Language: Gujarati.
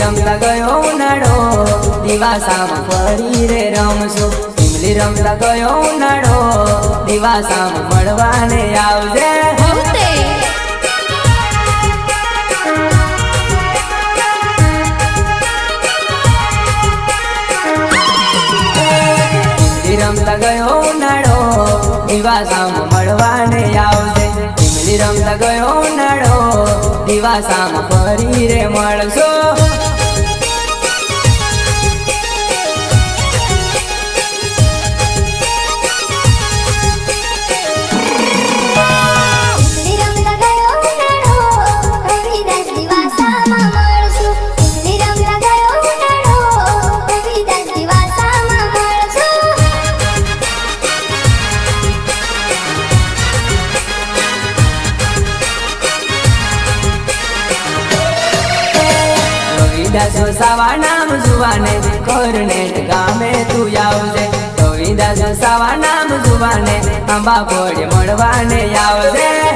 રમતા ગયો ઉનાળો દિવાસામાં ફરી રે રમશું ઈમલી રમતા ગયો ઉનાળો દિવાસામાં મળવાને આવજે ઈમલી રમતા ગયો ઉનાળો દિવાસામાં મળવાને આવજે ઈમલી રમતા ગયો ઉનાળો દિવાસામાં ફરી રે મળશો સાવા નામ જુવાને કોરનેટ ગામે તું આવજે રવિદાસ સાવા નામ જુવાને આંબા ફોડે મળવાને આવજે